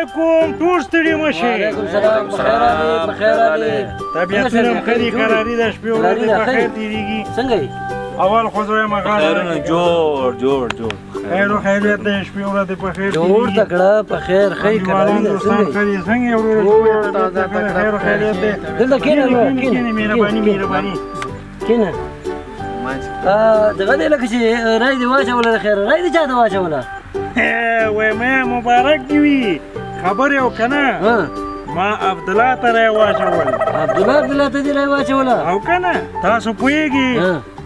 علیکم ټول ستړي مه شئ. وعلیکم سلام. بخیر علي بخیر علي. طبیعتونه هم ښه دي قراري ده شپې ورځې په خیر تېرېږي. څنګه یې؟ اول خو زه وایم خیرونه جوړ خیر و خیریت ده شپې ورځې په خیر جوړ تکړه په خیر ښې قراري ده. دوستان ښه دي څنګه یې ورور خیر و خیریت ده. دلته کښېنه کښېنه مهرباني کښېنه. دغه دی لکه چې رای دې واچوله د خیره رای دې چا ته واچوله؟ وایم مبارک دې وي خبر یې که نه ما عبدالله ته رای واچول. عبدالله ته دې رای واچوله او که نه تاسو پوهېږي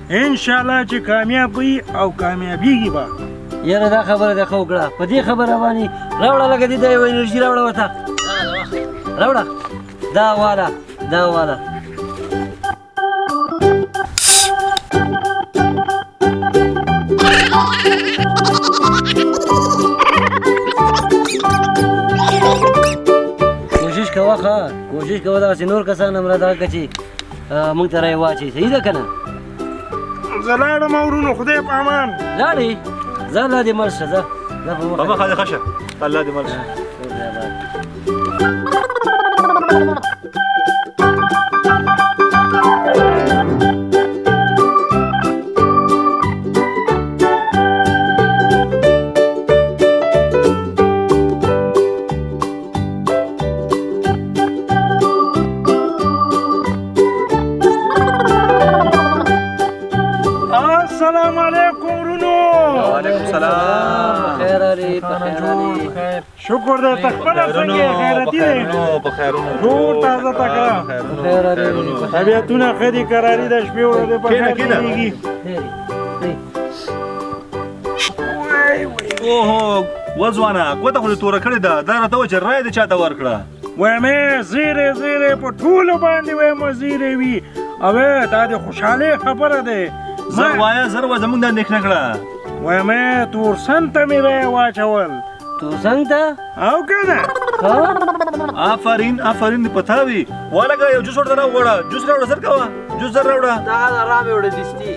انشاءالله چې کامیاب وي او کامیابېږي به. یاره دا خبره دې ښه وکړه په دې خبره باندې راوړه لکه دې ته یوه انرژي راوړه ورته راوړه دا واله کوشش کوه دغسې نور کسان هم راته که چې موږ ته رای واچوي صحیح ده که نه؟ زه لاړم ورونو خدای په امان. لاړې ځه الله دې مل شه ځه په مخه دې ښه شه الله دې مل شه. السلام علیکم ورونو. وعلیکم سلام. بخیر علي بخیر علي. شکر دی ته خپله څنګه یې خیرتي دی ټول تازه تکړه بخیر علي. طبیعتونه ښه دي قراري ده شپې ورځې په خیر تېرېږي. اوهو وځوانه ګوته خو دې توره کړې ده دا راته وایه چې رای دې چا ته ورکړه؟ وایم زیرې په ټولو باندې وایم زیرې وي او دا د خوشحالۍ خبره دی. زر وایه زموږ دا نیک نه کړه. وایم تورسن ته مې رای واچول. تورسن ته؟ او که نه آفرین دې په تا وي. والګه یو جوس ورته راوړه جوس راوړه زر کوه جوس زر راوړه. دغه رامې وړه دستي.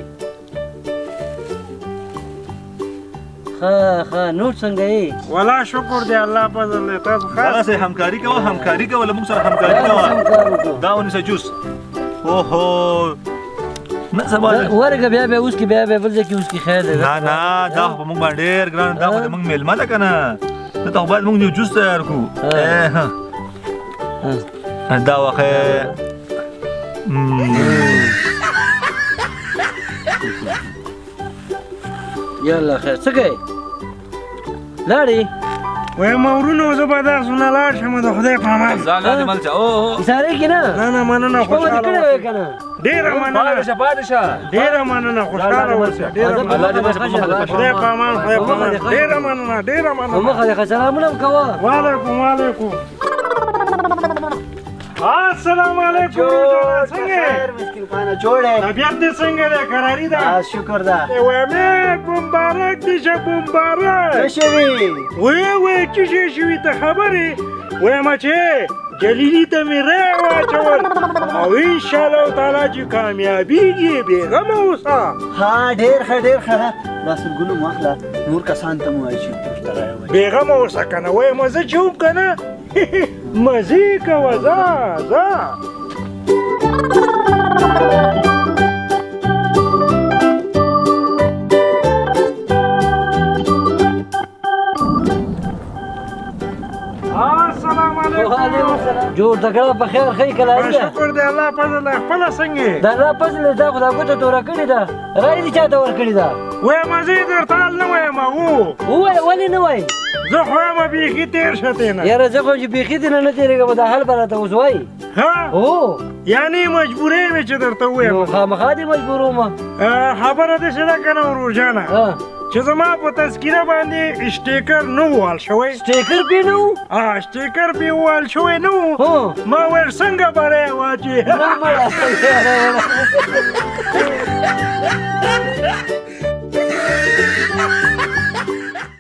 ښه نور څنګه یې؟ والله شکر دی الله فضل دی. تاسو دغسې همکاري کوه له موږ سره همکاري کوه. دا ونیسه جوس. اوهو نه سبا ورګه بیا اوس کې بیا بل ځای کې اوس کې خیر دی. نه دا خو په موږ باندې ډېر ګران دا خو د موږ میلمه ده که نه دلته خو باید موږ یو جوس تیار کړو. دا واخې یاله خیر څه کوې لاړې؟ وایم ورونو زه به داسې نه لاړ شم د خدای په امان. ځان دې مل شه ایسارې کې نه مننه خوشحاله اوسه که نه ډېره مننه خوشحاله اوسه خدای په امان ډېره مننه مخه دې ښه سلامونه هم کوه. وعلیکم السلام علیکم. څنګه طبیعت دې څنګه دی قراري ده؟ شکر ده. وایم مبارک دې شه مبارک. څه شوي؟ وی څه شی شوي ته خبرې؟ وایم چې جلیلي ته مې رای واچول او انشاءالله تعالی چې کامیابېږي بېغمه اوسه. ډېر ښه دا سلګونه مو اخله نور کسان ته مو وایي چې ورته رایه وایي. بېغمه اوسه که نه وایم زه چې وم که نه مزې کوه ځه السلام علیکم. جوړ تکړه په خیر ښې قراري ده. شکر دی الله فضل دی. خپله څنګه یې؟ د الله فضل دی. دا خو دا ګوته توره کړې ده رای دې چا ته ورکړې ده؟ وایم زه یې درته حال نه وایم ووایه ولې نه وایي؟ زه خو یم بیخي تېر شه تې نه. یاره زه خو چې بیخي دې نه تېرېږم دا حل به راته اوس وایي. هو یعنې مجبورې مې چې درته ووایم. نو خامخا دې مجبور ومه. خبره داسې ده که نه ورورجانه چې زما په تذکیره باندې سټیکر نه و وال شوی. سټیکر پې نه و؟ سټیکر پې ووال شوی نه و. ما ویل څنګه به رای واچې